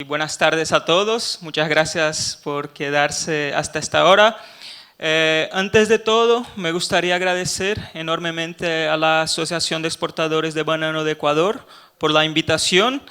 buenas tardes a todos. Muchas gracias por quedarse hasta esta hora. Antes de todo, me gustaría agradecer enormemente a la Asociación de Exportadores de Banano de Ecuador por la invitación.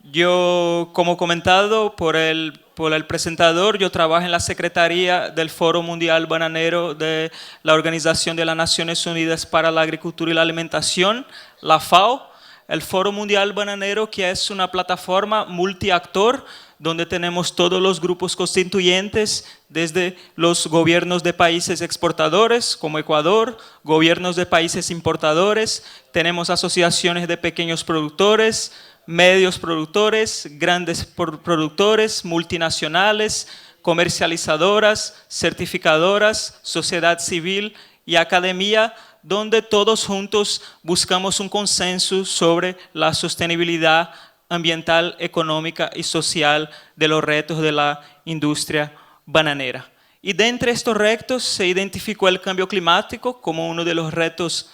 Yo, como comentado por el presentador, yo trabajo en la Secretaría del Foro Mundial Bananero de la Organización de las Naciones Unidas para la Agricultura y la Alimentación, la FAO. El Foro Mundial Bananero, que es una plataforma multiactor donde tenemos todos los grupos constituyentes, desde los gobiernos de países exportadores como Ecuador, gobiernos de países importadores, tenemos asociaciones de pequeños productores, medios productores, grandes productores, multinacionales, comercializadoras, certificadoras, sociedad civil y academia, donde todos juntos buscamos un consenso sobre la sostenibilidad ambiental, económica y social de los retos de la industria bananera. Y de entre estos retos se identificó el cambio climático como uno de los retos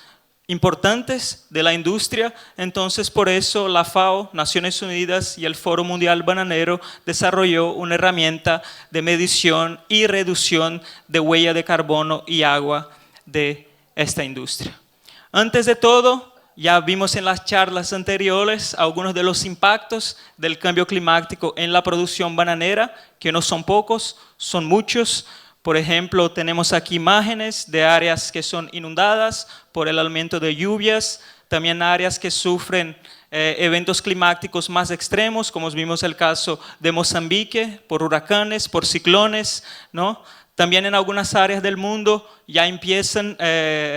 importantes de la industria. Entonces, por eso la FAO, Naciones Unidas y el Foro Mundial Bananero desarrolló una herramienta de medición y reducción de huella de carbono y agua de esta industria. Antes de todo, ya vimos en las charlas anteriores algunos de los impactos del cambio climático en la producción bananera, que no son pocos, son muchos. Por ejemplo, tenemos aquí imágenes de áreas que son inundadas por el aumento de lluvias, también áreas que sufren eventos climáticos más extremos, como vimos el caso de Mozambique, por huracanes, por ciclones, ¿no? También en algunas áreas del mundo ya empiezan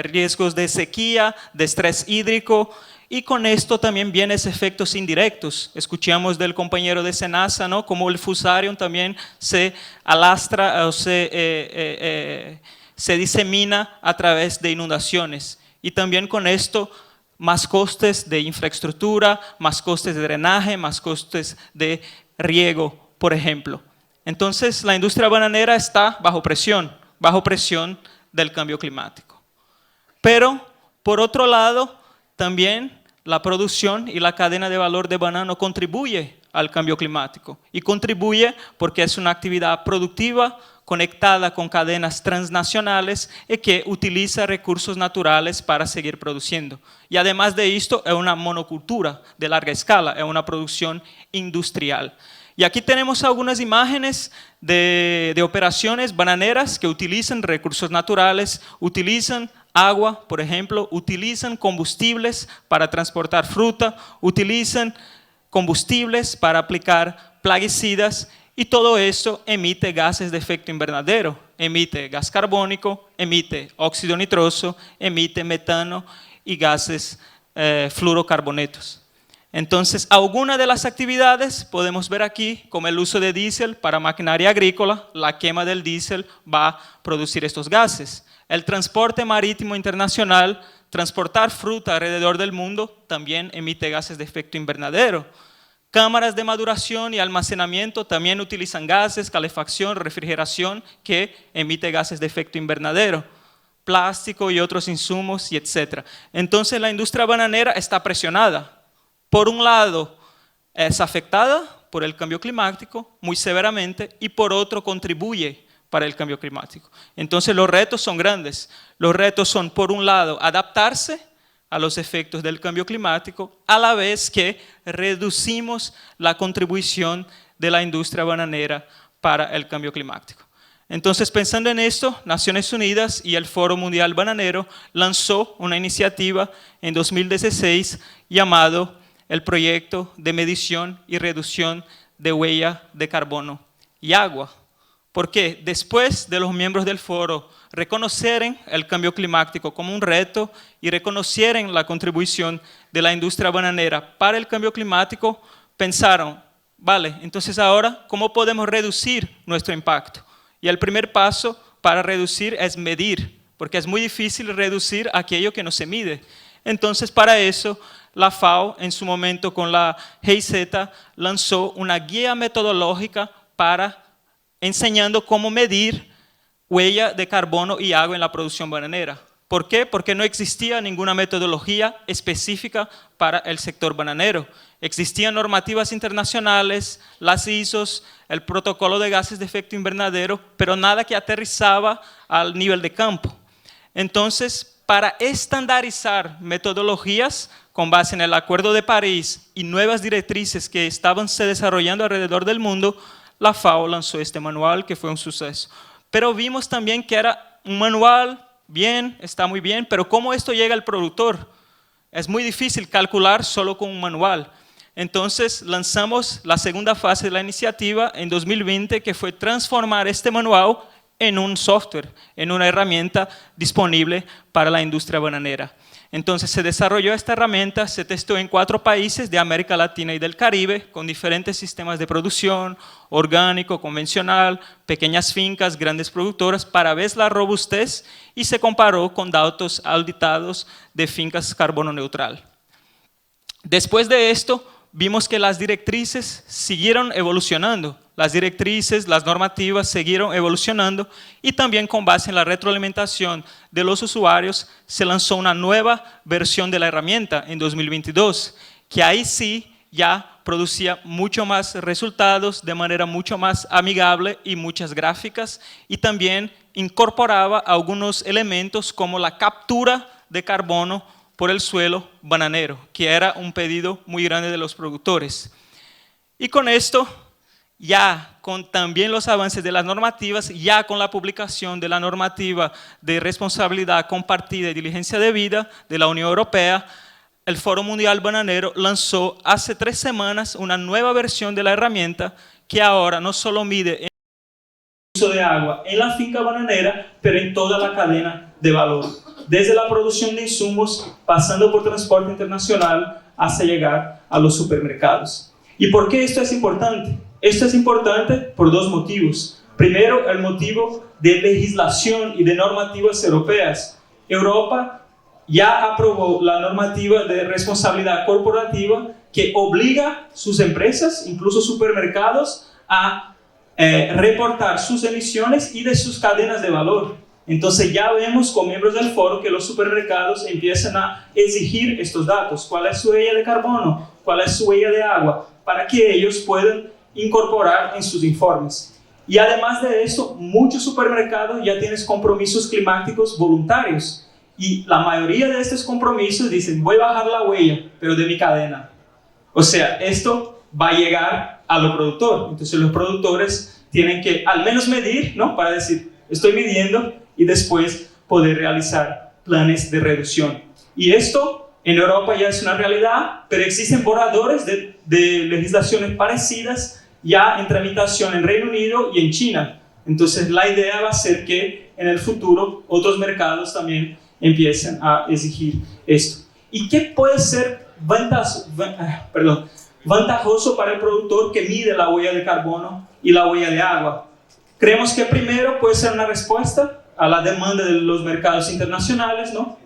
riesgos de sequía, de estrés hídrico, y con esto también vienen efectos indirectos. Escuchamos del compañero de Senasa, ¿no?, como el fusarium también se alastra o se disemina a través de inundaciones. Y también con esto más costes de infraestructura, más costes de drenaje, más costes de riego, por ejemplo. Entonces, la industria bananera está bajo presión del cambio climático. Pero, por otro lado, también la producción y la cadena de valor de banano contribuye al cambio climático. Y contribuye porque es una actividad productiva, conectada con cadenas transnacionales y que utiliza recursos naturales para seguir produciendo. Y además de esto, es una monocultura de larga escala, es una producción industrial. Y aquí tenemos algunas imágenes de operaciones bananeras que utilizan recursos naturales, utilizan agua, por ejemplo, utilizan combustibles para transportar fruta, utilizan combustibles para aplicar plaguicidas, y todo eso emite gases de efecto invernadero, emite gas carbónico, emite óxido nitroso, emite metano y gases fluorocarbonetos. Entonces, algunas de las actividades podemos ver aquí, como el uso de diésel para maquinaria agrícola. La quema del diésel va a producir estos gases. El transporte marítimo internacional, transportar fruta alrededor del mundo, también emite gases de efecto invernadero. Cámaras de maduración y almacenamiento también utilizan gases, calefacción, refrigeración, que emite gases de efecto invernadero. Plástico y otros insumos, y etc. Entonces, la industria bananera está presionada. Por un lado, es afectada por el cambio climático muy severamente, y por otro contribuye para el cambio climático. Entonces los retos son grandes. Los retos son, por un lado, adaptarse a los efectos del cambio climático, a la vez que reducimos la contribución de la industria bananera para el cambio climático. Entonces, pensando en esto, Naciones Unidas y el Foro Mundial Bananero lanzó una iniciativa en 2016 llamado el Proyecto de Medición y Reducción de Huella de Carbono y Agua. Porque después de los miembros del foro reconocieran el cambio climático como un reto y reconocieran la contribución de la industria bananera para el cambio climático, pensaron, vale, entonces ahora, ¿cómo podemos reducir nuestro impacto? Y el primer paso para reducir es medir, porque es muy difícil reducir aquello que no se mide. Entonces, para eso, la FAO, en su momento con la GIZ, lanzó una guía metodológica para enseñando cómo medir huella de carbono y agua en la producción bananera. ¿Por qué? Porque no existía ninguna metodología específica para el sector bananero. Existían normativas internacionales, las ISOs, el protocolo de gases de efecto invernadero, pero nada que aterrizaba al nivel de campo. Entonces, para estandarizar metodologías con base en el Acuerdo de París y nuevas directrices que estaban se desarrollando alrededor del mundo, la FAO lanzó este manual que fue un suceso. Pero vimos también que era un manual, bien, está muy bien, pero ¿cómo esto llega al productor? Es muy difícil calcular solo con un manual. Entonces lanzamos la segunda fase de la iniciativa en 2020, que fue transformar este manual en un software, en una herramienta disponible para la industria bananera. Entonces se desarrolló esta herramienta, se testó en 4 países de América Latina y del Caribe, con diferentes sistemas de producción, orgánico, convencional, pequeñas fincas, grandes productoras, para ver la robustez, y se comparó con datos auditados de fincas carbono neutral. Después de esto, vimos que las directrices siguieron evolucionando. Las directrices, las normativas siguieron evolucionando, y también con base en la retroalimentación de los usuarios se lanzó una nueva versión de la herramienta en 2022, que ahí sí ya producía mucho más resultados de manera mucho más amigable y muchas gráficas, y también incorporaba algunos elementos como la captura de carbono por el suelo bananero, que era un pedido muy grande de los productores. Y con esto, ya con también los avances de las normativas, ya con la publicación de la normativa de responsabilidad compartida y diligencia debida de la Unión Europea, el Foro Mundial Bananero lanzó hace 3 semanas una nueva versión de la herramienta, que ahora no solo mide el uso de agua en la finca bananera, pero en toda la cadena de valor, desde la producción de insumos, pasando por transporte internacional, hasta llegar a los supermercados. ¿Y por qué esto es importante? Esto es importante por 2 motivos. Primero, el motivo de legislación y de normativas europeas. Europa ya aprobó la normativa de responsabilidad corporativa, que obliga a sus empresas, incluso supermercados, a reportar sus emisiones y de sus cadenas de valor. Entonces ya vemos con miembros del foro que los supermercados empiezan a exigir estos datos. ¿Cuál es su huella de carbono? ¿Cuál es su huella de agua? Para que ellos puedan incorporar en sus informes. Y además de esto, muchos supermercados ya tienen compromisos climáticos voluntarios. Y la mayoría de estos compromisos dicen, voy a bajar la huella, pero de mi cadena. O sea, esto va a llegar a los productores. Entonces los productores tienen que al menos medir, ¿no? Para decir, estoy midiendo, y después poder realizar planes de reducción. Y esto en Europa ya es una realidad, pero existen borradores de legislaciones parecidas ya en tramitación en Reino Unido y en China. Entonces la idea va a ser que en el futuro otros mercados también empiecen a exigir esto. ¿Y qué puede ser ventajoso para el productor que mide la huella de carbono y la huella de agua? Creemos que primero puede ser una respuesta a la demanda de los mercados internacionales, ¿no?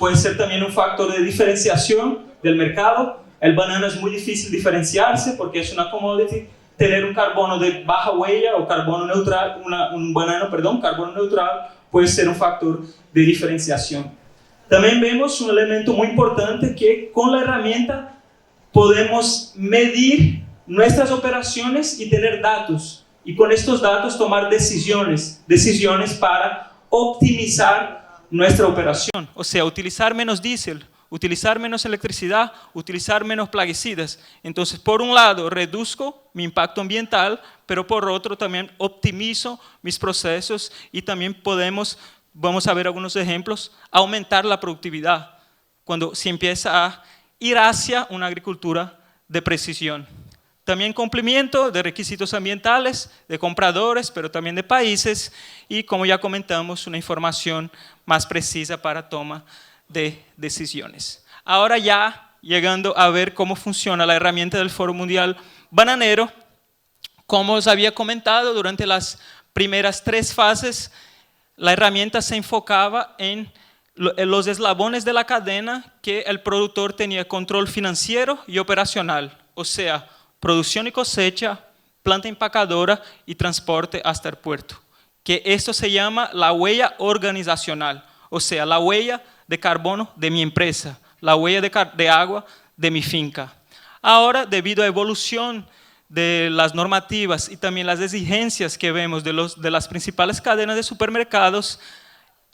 Puede ser también un factor de diferenciación del mercado. El banano es muy difícil diferenciarse porque es una commodity. Tener un carbono de baja huella o carbono neutral, un banano, perdón, carbono neutral, puede ser un factor de diferenciación. También vemos un elemento muy importante, que con la herramienta podemos medir nuestras operaciones y tener datos. Y con estos datos tomar decisiones para optimizar nuestra operación. O sea, utilizar menos diésel, utilizar menos electricidad, utilizar menos plaguicidas. Entonces, por un lado, reduzco mi impacto ambiental, pero por otro también optimizo mis procesos, y también vamos a ver algunos ejemplos, aumentar la productividad cuando se empieza a ir hacia una agricultura de precisión. También cumplimiento de requisitos ambientales, de compradores, pero también de países, y como ya comentamos, una información más precisa para toma de decisiones. Ahora ya llegando a ver cómo funciona la herramienta del Foro Mundial Bananero, como os había comentado, durante las primeras 3 fases, la herramienta se enfocaba en los eslabones de la cadena que el productor tenía control financiero y operacional, o sea, producción y cosecha, planta empacadora y transporte hasta el puerto. Que esto se llama la huella organizacional, o sea, la huella de carbono de mi empresa, la huella de agua de mi finca. Ahora, debido a evolución de las normativas y también las exigencias que vemos de las principales cadenas de supermercados,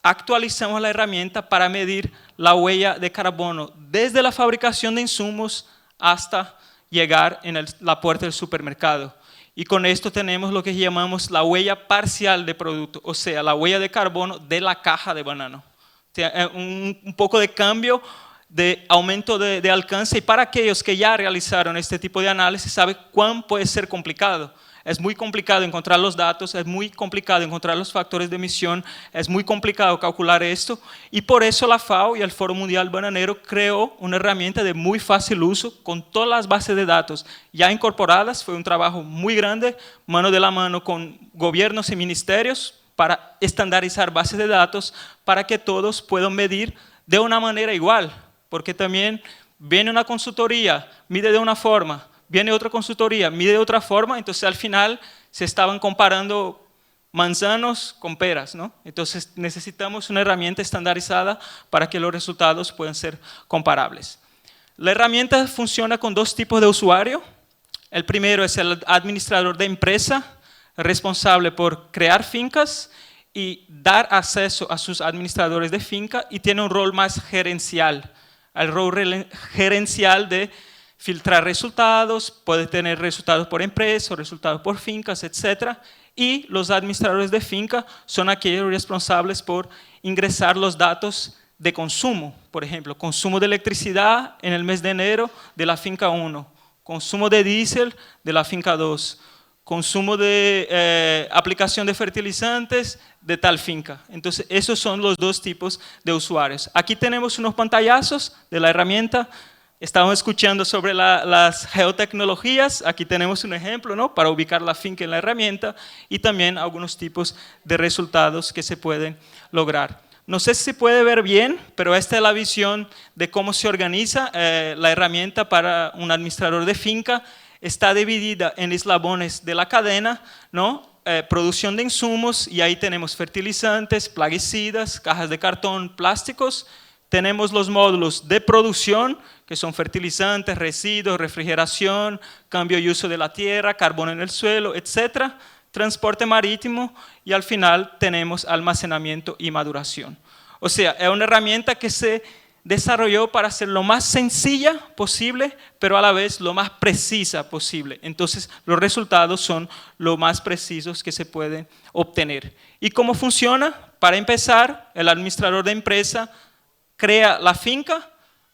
actualizamos la herramienta para medir la huella de carbono desde la fabricación de insumos hasta llegar en la puerta del supermercado. Y con esto tenemos lo que llamamos la huella parcial de producto, o sea, la huella de carbono de la caja de banano. O sea, un poco de cambio, de aumento de alcance, y para aquellos que ya realizaron este tipo de análisis, saben cuán puede ser complicado. Es muy complicado encontrar los datos, es muy complicado encontrar los factores de emisión, es muy complicado calcular esto, y por eso la FAO y el Foro Mundial Bananero creó una herramienta de muy fácil uso con todas las bases de datos ya incorporadas. Fue un trabajo muy grande, mano de la mano con gobiernos y ministerios, para estandarizar bases de datos para que todos puedan medir de una manera igual, porque también viene una consultoría, mide de una forma, viene otra consultoría, mide de otra forma, entonces al final se estaban comparando manzanos con peras, ¿no? Entonces necesitamos una herramienta estandarizada para que los resultados puedan ser comparables. La herramienta funciona con dos tipos de usuario. El primero es el administrador de empresa, responsable por crear fincas y dar acceso a sus administradores de finca, y tiene un rol más gerencial, el rol gerencial de filtrar resultados, puede tener resultados por empresa, resultados por fincas, etc. Y los administradores de finca son aquellos responsables por ingresar los datos de consumo. Por ejemplo, consumo de electricidad en el mes de enero de la finca 1, consumo de diésel de la finca 2, consumo de aplicación de fertilizantes de tal finca. Entonces, esos son los dos tipos de usuarios. Aquí tenemos unos pantallazos de la herramienta. Estamos escuchando sobre las geotecnologías. Aquí tenemos un ejemplo, ¿no?, para ubicar la finca en la herramienta, y también algunos tipos de resultados que se pueden lograr. No sé si se puede ver bien, pero esta es la visión de cómo se organiza la herramienta para un administrador de finca. Está dividida en eslabones de la cadena, ¿no? Producción de insumos, y ahí tenemos fertilizantes, plaguicidas, cajas de cartón, plásticos. Tenemos los módulos de producción, que son fertilizantes, residuos, refrigeración, cambio y uso de la tierra, carbono en el suelo, etc. Transporte marítimo, y al final tenemos almacenamiento y maduración. O sea, es una herramienta que se desarrolló para ser lo más sencilla posible, pero a la vez lo más precisa posible. Entonces, los resultados son lo más precisos que se pueden obtener. ¿Y cómo funciona? Para empezar, el administrador de empresa crea la finca,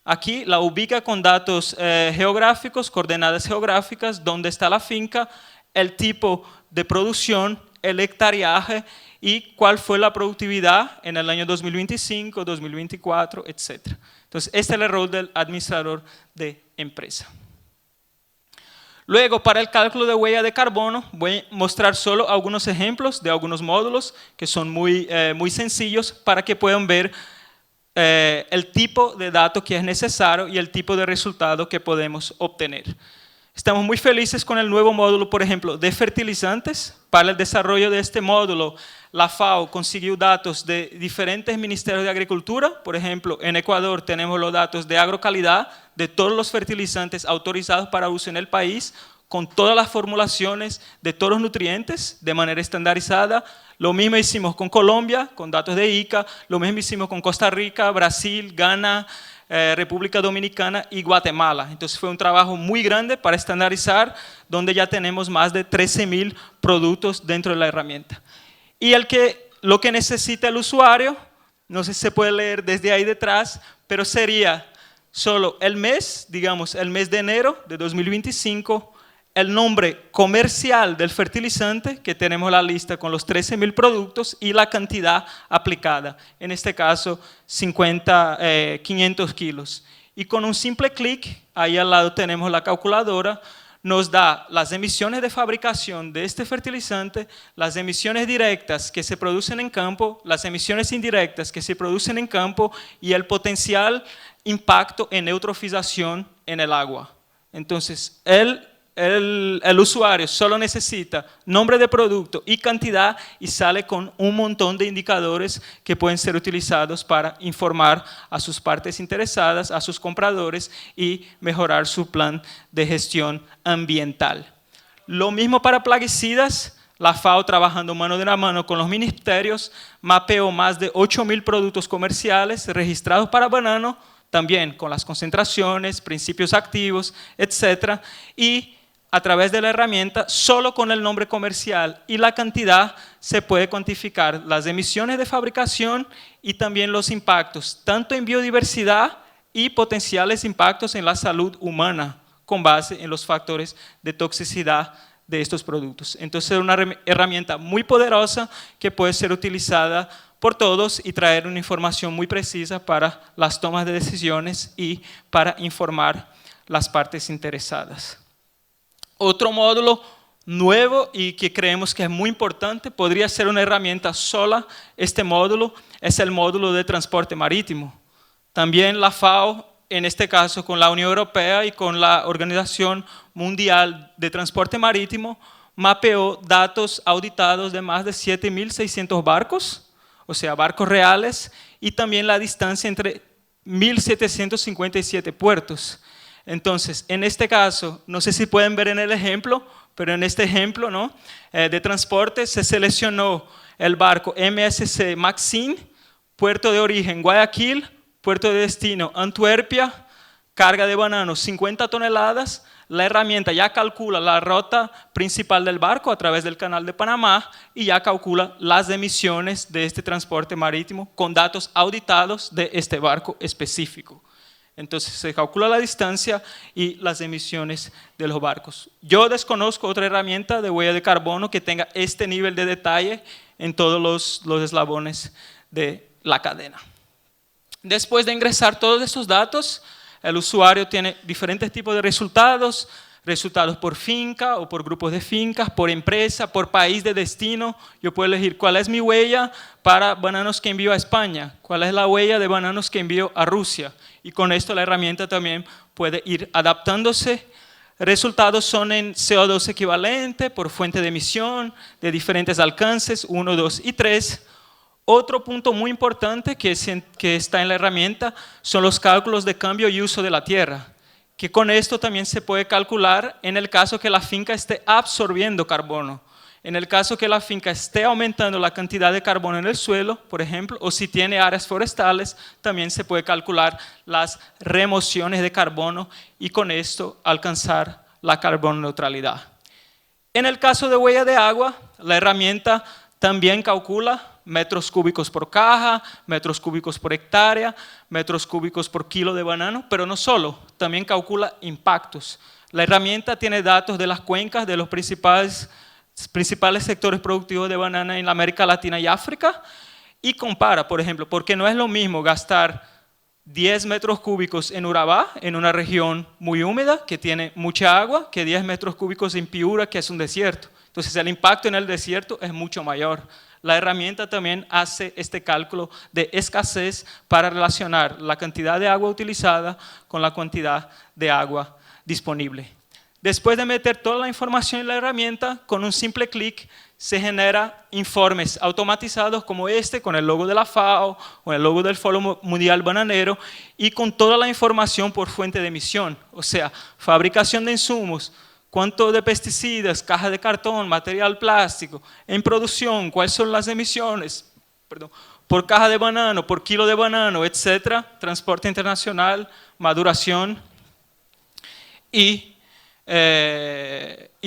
aquí la ubica con datos geográficos, coordenadas geográficas, dónde está la finca, el tipo de producción, el hectareaje y cuál fue la productividad en el año 2025, 2024, etc. Entonces, este es el rol del administrador de empresa. Luego, para el cálculo de huella de carbono, voy a mostrar solo algunos ejemplos de algunos módulos que son muy sencillos, para que puedan ver el tipo de dato que es necesario y el tipo de resultado que podemos obtener. Estamos muy felices con el nuevo módulo, por ejemplo, de fertilizantes. Para el desarrollo de este módulo, la FAO consiguió datos de diferentes ministerios de agricultura. Por ejemplo, en Ecuador tenemos los datos de agrocalidad de todos los fertilizantes autorizados para uso en el país, con todas las formulaciones de todos los nutrientes de manera estandarizada. Lo mismo hicimos con Colombia, con datos de ICA. Lo mismo hicimos con Costa Rica, Brasil, Ghana, República Dominicana y Guatemala. Entonces fue un trabajo muy grande para estandarizar, donde ya tenemos más de 13.000 productos dentro de la herramienta. Y lo que necesita el usuario, no sé si se puede leer desde ahí detrás, pero sería solo el mes, digamos el mes de enero de 2025, el nombre comercial del fertilizante, que tenemos la lista con los 13.000 productos, y la cantidad aplicada, en este caso 500 kilos. Y con un simple clic, ahí al lado tenemos la calculadora, nos da las emisiones de fabricación de este fertilizante, las emisiones directas que se producen en campo, las emisiones indirectas que se producen en campo, y el potencial impacto en eutrofización en el agua. Entonces, el usuario solo necesita nombre de producto y cantidad y sale con un montón de indicadores que pueden ser utilizados para informar a sus partes interesadas, a sus compradores y mejorar su plan de gestión ambiental. Lo mismo para plaguicidas. La FAO, trabajando mano de la mano con los ministerios, mapeó más de 8.000 productos comerciales registrados para banano, también con las concentraciones, principios activos, etc. Y a través de la herramienta, solo con el nombre comercial y la cantidad, se puede cuantificar las emisiones de fabricación y también los impactos, tanto en biodiversidad y potenciales impactos en la salud humana, con base en los factores de toxicidad de estos productos. Entonces es una herramienta muy poderosa que puede ser utilizada por todos y traer una información muy precisa para las tomas de decisiones y para informar las partes interesadas. Otro módulo nuevo y que creemos que es muy importante, podría ser una herramienta sola, este módulo es el módulo de transporte marítimo. También la FAO, en este caso con la Unión Europea y con la Organización Mundial de Transporte Marítimo, mapeó datos auditados de más de 7.600 barcos, o sea, barcos reales, y también la distancia entre 1.757 puertos. Entonces, en este caso, no sé si pueden ver en el ejemplo, pero en este ejemplo, ¿no?, de transporte se seleccionó el barco MSC Maxine, puerto de origen Guayaquil, puerto de destino Antwerpia, carga de bananos 50 toneladas, la herramienta ya calcula la ruta principal del barco a través del canal de Panamá y ya calcula las emisiones de este transporte marítimo con datos auditados de este barco específico. Entonces se calcula la distancia y las emisiones de los barcos. Yo desconozco otra herramienta de huella de carbono que tenga este nivel de detalle en todos los eslabones de la cadena. Después de ingresar todos esos datos, el usuario tiene diferentes tipos de resultados, resultados por finca o por grupos de fincas, por empresa, por país de destino. Yo puedo elegir cuál es mi huella para bananos que envío a España, cuál es la huella de bananos que envío a Rusia. Y con esto la herramienta también puede ir adaptándose. Resultados son en CO2 equivalente, por fuente de emisión, de diferentes alcances, 1, 2 y 3. Otro punto muy importante que está en la herramienta son los cálculos de cambio y uso de la tierra, que con esto también se puede calcular en el caso que la finca esté absorbiendo carbono. En el caso que la finca esté aumentando la cantidad de carbono en el suelo, por ejemplo, o si tiene áreas forestales, también se puede calcular las remociones de carbono y con esto alcanzar la carbono neutralidad. En el caso de huella de agua, la herramienta también calcula metros cúbicos por caja, metros cúbicos por hectárea, metros cúbicos por kilo de banano, pero no solo, también calcula impactos. La herramienta tiene datos de las cuencas de los principales sectores productivos de banana en la América Latina y África y compara, por ejemplo, porque no es lo mismo gastar 10 metros cúbicos en Urabá, en una región muy húmeda que tiene mucha agua, que 10 metros cúbicos en Piura, que es un desierto. Entonces el impacto en el desierto es mucho mayor. La herramienta también hace este cálculo de escasez para relacionar la cantidad de agua utilizada con la cantidad de agua disponible. Después de meter toda la información en la herramienta, con un simple clic se genera informes automatizados como este, con el logo de la FAO, con el logo del Foro Mundial Bananero y con toda la información por fuente de emisión, o sea, fabricación de insumos, cuánto de pesticidas, caja de cartón, material plástico, en producción, cuáles son las emisiones, por caja de banano, por kilo de banano, etcétera, transporte internacional, maduración y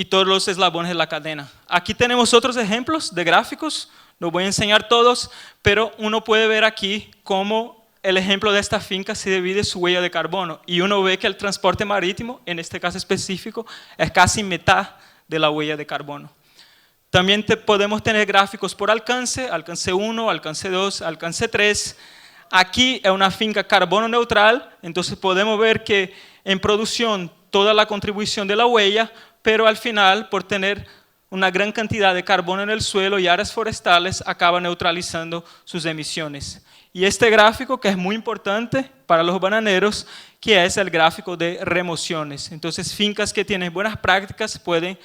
todos los eslabones de la cadena. Aquí tenemos otros ejemplos de gráficos, no voy a enseñar todos, pero uno puede ver aquí cómo el ejemplo de esta finca se divide su huella de carbono y uno ve que el transporte marítimo, en este caso específico, es casi mitad de la huella de carbono. También podemos tener gráficos por alcance, alcance 1, alcance 2, alcance 3. Aquí es una finca carbono neutral, entonces podemos ver que en producción toda la contribución de la huella, pero al final, por tener una gran cantidad de carbono en el suelo y áreas forestales acaba neutralizando sus emisiones. Y este gráfico, que es muy importante para los bananeros, que es el gráfico de remociones. Entonces, fincas que tienen buenas prácticas pueden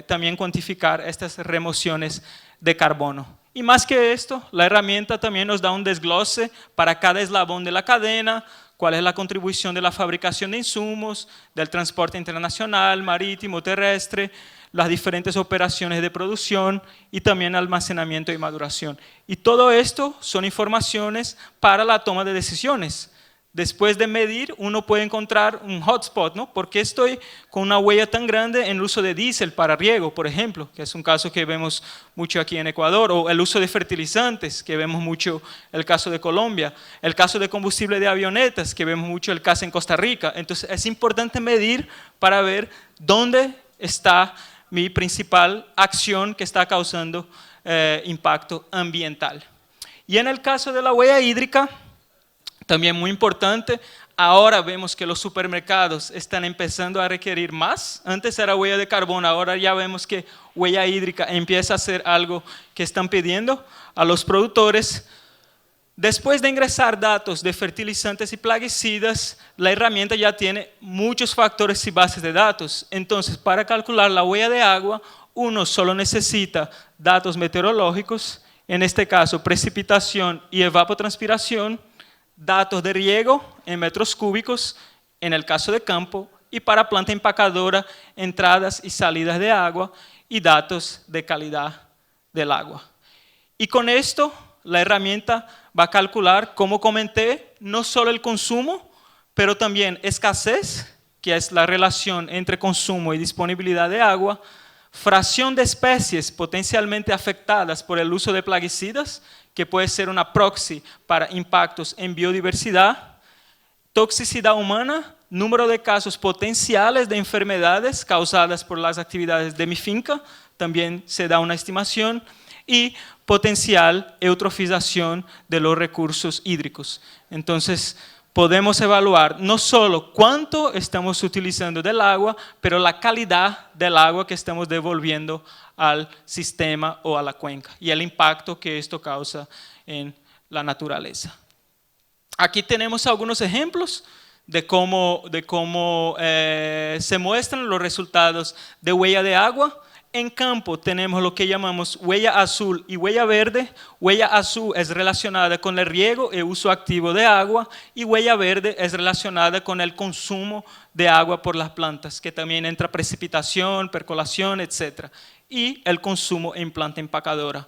también cuantificar estas remociones de carbono. Y más que esto, la herramienta también nos da un desglose para cada eslabón de la cadena, cuál es la contribución de la fabricación de insumos, del transporte internacional, marítimo, terrestre, las diferentes operaciones de producción y también almacenamiento y maduración. Y todo esto son informaciones para la toma de decisiones. Después de medir, uno puede encontrar un hotspot, ¿no? ¿Por qué estoy con una huella tan grande en el uso de diésel para riego, por ejemplo? Que es un caso que vemos mucho aquí en Ecuador. O el uso de fertilizantes, que vemos mucho el caso de Colombia. El caso de combustible de avionetas, que vemos mucho el caso en Costa Rica. Entonces, es importante medir para ver dónde está mi principal acción que está causando impacto ambiental. Y en el caso de la huella hídrica, también muy importante, ahora vemos que los supermercados están empezando a requerir más. Antes era huella de carbono, ahora ya vemos que huella hídrica empieza a ser algo que están pidiendo a los productores. Después de ingresar datos de fertilizantes y plaguicidas, la herramienta ya tiene muchos factores y bases de datos. Entonces, para calcular la huella de agua, uno solo necesita datos meteorológicos, en este caso precipitación y evapotranspiración, datos de riego en metros cúbicos, en el caso de campo, y para planta empacadora, entradas y salidas de agua y datos de calidad del agua. Y con esto, la herramienta va a calcular, como comenté, no solo el consumo, pero también escasez, que es la relación entre consumo y disponibilidad de agua, fracción de especies potencialmente afectadas por el uso de plaguicidas, que puede ser una proxy para impactos en biodiversidad, toxicidad humana, número de casos potenciales de enfermedades causadas por las actividades de mi finca, también se da una estimación, y potencial eutrofización de los recursos hídricos. Entonces, podemos evaluar no solo cuánto estamos utilizando del agua, pero la calidad del agua que estamos devolviendo al sistema o a la cuenca y el impacto que esto causa en la naturaleza. Aquí tenemos algunos ejemplos de cómo se muestran los resultados de huella de agua. En campo tenemos lo que llamamos huella azul y huella verde. Huella azul es relacionada con el riego y uso activo de agua, y huella verde es relacionada con el consumo de agua por las plantas, que también entra precipitación, percolación, etc. Y el consumo en planta empacadora.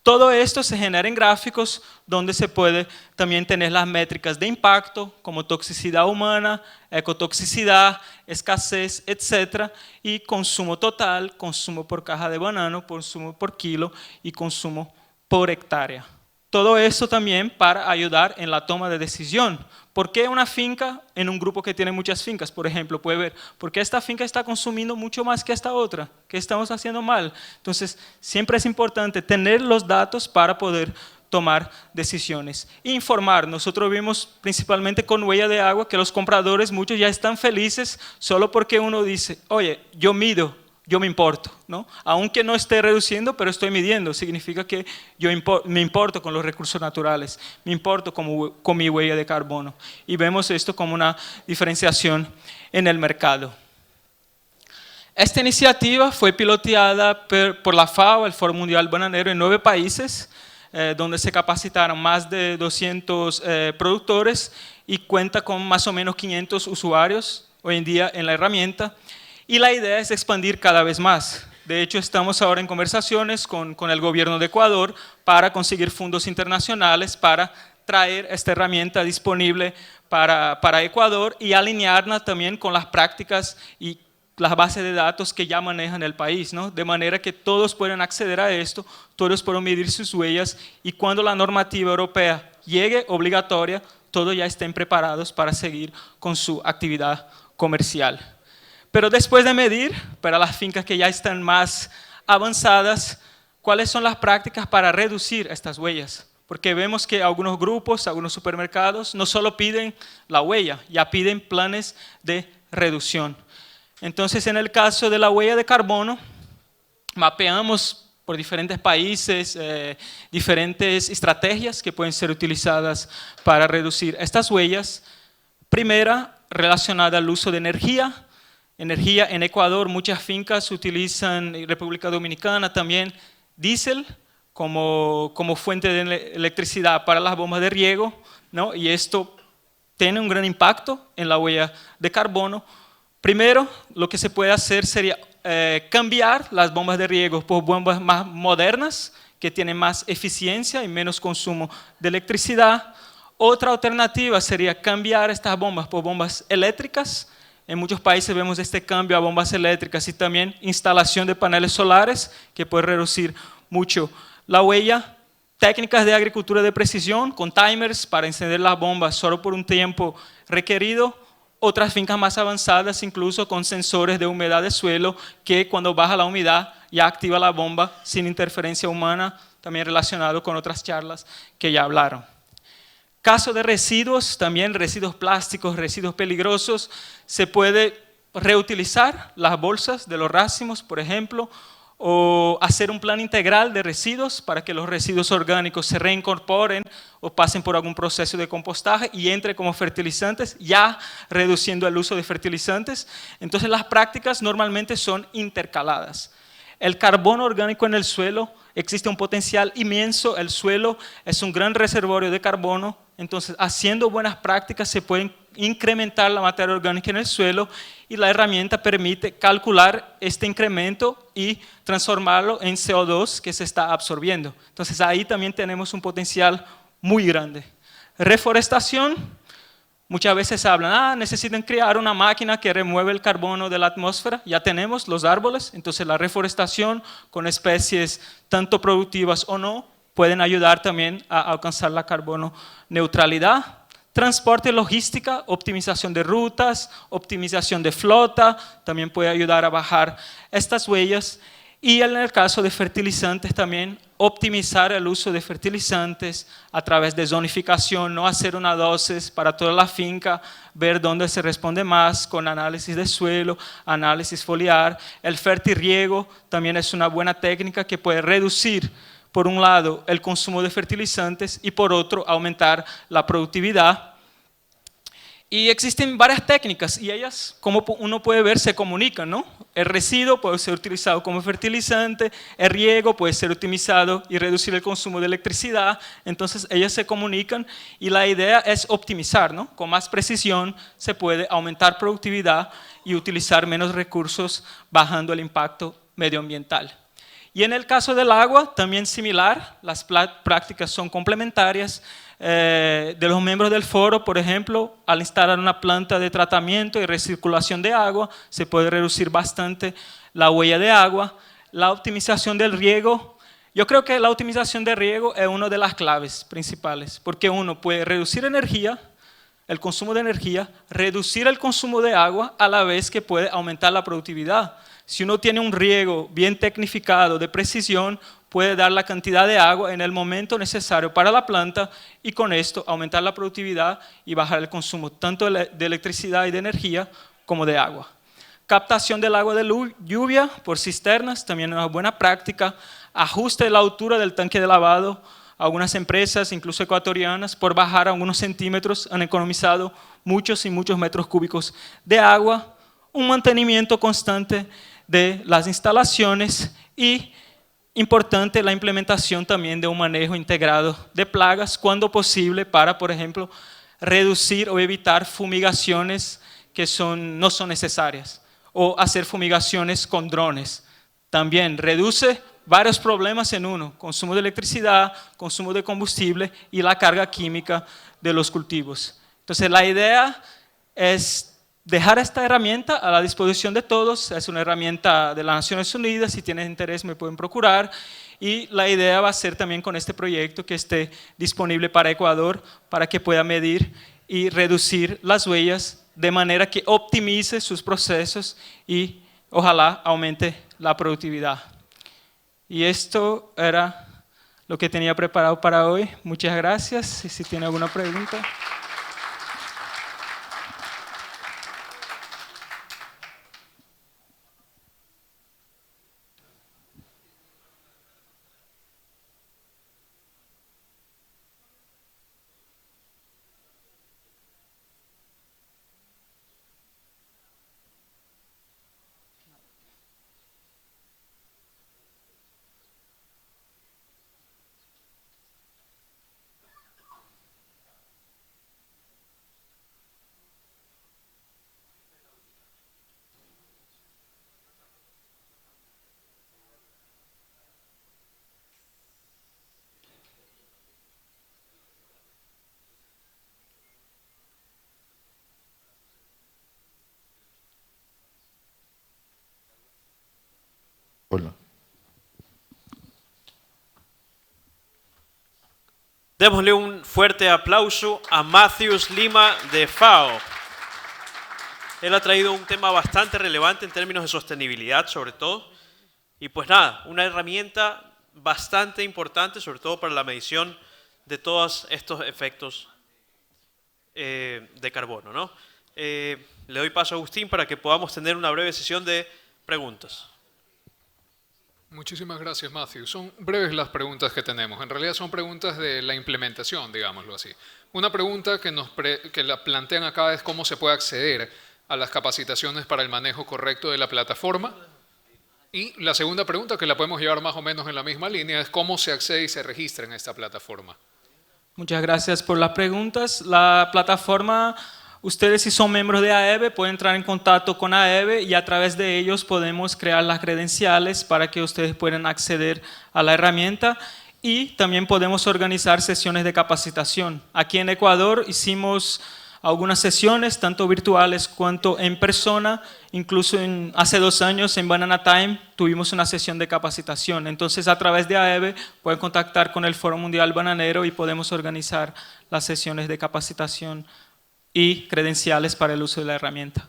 Todo esto se genera en gráficos donde se puede también tener las métricas de impacto, como toxicidad humana, ecotoxicidad, escasez, etc. Y consumo total, consumo por caja de banano, consumo por kilo y consumo por hectárea. Todo eso también para ayudar en la toma de decisión. ¿Por qué una finca en un grupo que tiene muchas fincas? Por ejemplo, puede ver, ¿por qué esta finca está consumiendo mucho más que esta otra? ¿Qué estamos haciendo mal? Entonces, siempre es importante tener los datos para poder tomar decisiones. Informar. Nosotros vimos principalmente con huella de agua que los compradores, muchos ya están felices solo porque uno dice, oye, yo mido, yo me importo, ¿no? Aunque no esté reduciendo, pero estoy midiendo, significa que yo me importo con los recursos naturales, me importo con mi huella de carbono. Y vemos esto como una diferenciación en el mercado. Esta iniciativa fue piloteada por la FAO, el Foro Mundial Bananero, en 9 países, donde se capacitaron más de 200 productores y cuenta con más o menos 500 usuarios hoy en día en la herramienta. Y la idea es expandir cada vez más. De hecho, estamos ahora en conversaciones con el gobierno de Ecuador para conseguir fondos internacionales para traer esta herramienta disponible para Ecuador y alinearla también con las prácticas y las bases de datos que ya manejan el país, ¿no? De manera que todos puedan acceder a esto, todos puedan medir sus huellas y cuando la normativa europea llegue obligatoria, todos ya estén preparados para seguir con su actividad comercial. Pero después de medir, para las fincas que ya están más avanzadas, ¿cuáles son las prácticas para reducir estas huellas? Porque vemos que algunos grupos, algunos supermercados, no solo piden la huella, ya piden planes de reducción. Entonces, en el caso de la huella de carbono, mapeamos por diferentes países diferentes estrategias que pueden ser utilizadas para reducir estas huellas. Primera, relacionada al uso de energía. Energía en Ecuador, muchas fincas utilizan, en República Dominicana también, diésel como fuente de electricidad para las bombas de riego, ¿no? Y esto tiene un gran impacto en la huella de carbono. Primero, lo que se puede hacer sería cambiar las bombas de riego por bombas más modernas, que tienen más eficiencia y menos consumo de electricidad. Otra alternativa sería cambiar estas bombas por bombas eléctricas. En muchos países vemos este cambio a bombas eléctricas y también instalación de paneles solares, que puede reducir mucho la huella. Técnicas de agricultura de precisión con timers para encender las bombas solo por un tiempo requerido. Otras fincas más avanzadas incluso con sensores de humedad de suelo que cuando baja la humedad ya activa la bomba sin interferencia humana, también relacionado con otras charlas que ya hablaron. Caso de residuos, también residuos plásticos, residuos peligrosos, se puede reutilizar las bolsas de los racimos, por ejemplo, o hacer un plan integral de residuos para que los residuos orgánicos se reincorporen o pasen por algún proceso de compostaje y entre como fertilizantes, ya reduciendo el uso de fertilizantes. Entonces las prácticas normalmente son intercaladas. El carbono orgánico en el suelo, existe un potencial inmenso, el suelo es un gran reservorio de carbono, entonces haciendo buenas prácticas se puede incrementar la materia orgánica en el suelo y la herramienta permite calcular este incremento y transformarlo en CO2 que se está absorbiendo. Entonces ahí también tenemos un potencial muy grande. Reforestación. Muchas veces hablan, necesitan crear una máquina que remueve el carbono de la atmósfera. Ya tenemos los árboles, entonces la reforestación con especies tanto productivas o no pueden ayudar también a alcanzar la carbono neutralidad. Transporte y logística, optimización de rutas, optimización de flota, también puede ayudar a bajar estas huellas. Y en el caso de fertilizantes también, optimizar el uso de fertilizantes a través de zonificación, no hacer una dosis para toda la finca, ver dónde se responde más con análisis de suelo, análisis foliar. El fertirriego también es una buena técnica que puede reducir, por un lado, el consumo de fertilizantes y por otro, aumentar la productividad. Y existen varias técnicas y ellas, como uno puede ver, se comunican, ¿no? El residuo puede ser utilizado como fertilizante, el riego puede ser optimizado y reducir el consumo de electricidad, entonces ellas se comunican y la idea es optimizar, ¿no? Con más precisión se puede aumentar productividad y utilizar menos recursos bajando el impacto medioambiental. Y en el caso del agua, también similar, las prácticas son complementarias. De los miembros del foro, por ejemplo, al instalar una planta de tratamiento y recirculación de agua, se puede reducir bastante la huella de agua. La optimización del riego, yo creo que la optimización del riego es una de las claves principales, porque uno puede reducir energía, el consumo de energía, reducir el consumo de agua, a la vez que puede aumentar la productividad. Si uno tiene un riego bien tecnificado, de precisión, puede dar la cantidad de agua en el momento necesario para la planta y con esto aumentar la productividad y bajar el consumo tanto de electricidad y de energía como de agua. Captación del agua de lluvia por cisternas, también es una buena práctica. Ajuste de la altura del tanque de lavado. Algunas empresas, incluso ecuatorianas, por bajar algunos centímetros han economizado muchos y muchos metros cúbicos de agua. Un mantenimiento constante de las instalaciones y, importante, la implementación también de un manejo integrado de plagas cuando posible para, por ejemplo, reducir o evitar fumigaciones que no son necesarias o hacer fumigaciones con drones. También reduce varios problemas en uno: consumo de electricidad, consumo de combustible y la carga química de los cultivos. Entonces la idea es dejar esta herramienta a la disposición de todos. Es una herramienta de las Naciones Unidas, si tienen interés me pueden procurar. Y la idea va a ser también con este proyecto que esté disponible para Ecuador, para que pueda medir y reducir las huellas de manera que optimice sus procesos y ojalá aumente la productividad. Y esto era lo que tenía preparado para hoy. Muchas gracias. Y si tiene alguna pregunta. Hola. Démosle un fuerte aplauso a Matthews Lima de FAO. Él ha traído un tema bastante relevante en términos de sostenibilidad, sobre todo. Y pues nada, una herramienta bastante importante, sobre todo para la medición de todos estos efectos de carbono, ¿no? Le doy paso a Agustín para que podamos tener una breve sesión de preguntas. Muchísimas gracias, Matthew. Son breves las preguntas que tenemos. En realidad son preguntas de la implementación, digámoslo así. Una pregunta que la plantean acá es cómo se puede acceder a las capacitaciones para el manejo correcto de la plataforma. Y la segunda pregunta, que la podemos llevar más o menos en la misma línea, es cómo se accede y se registra en esta plataforma. Muchas gracias por las preguntas. La plataforma, ustedes si son miembros de AEBE pueden entrar en contacto con AEBE y a través de ellos podemos crear las credenciales para que ustedes puedan acceder a la herramienta y también podemos organizar sesiones de capacitación. Aquí en Ecuador hicimos algunas sesiones, tanto virtuales cuanto en persona, incluso hace 2 años en Banana Time tuvimos una sesión de capacitación. Entonces a través de AEBE pueden contactar con el Foro Mundial Bananero y podemos organizar las sesiones de capacitación y credenciales para el uso de la herramienta.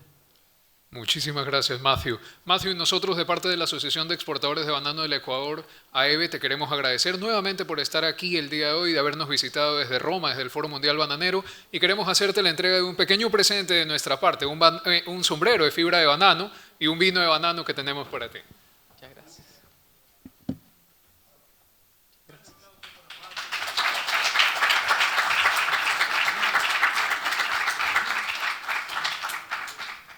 Muchísimas gracias, Matthew. Matthew, nosotros de parte de la Asociación de Exportadores de Banano del Ecuador, AEBE, te queremos agradecer nuevamente por estar aquí el día de hoy, de habernos visitado desde Roma, desde el Foro Mundial Bananero, y queremos hacerte la entrega de un pequeño presente de nuestra parte, un sombrero de fibra de banano y un vino de banano que tenemos para ti.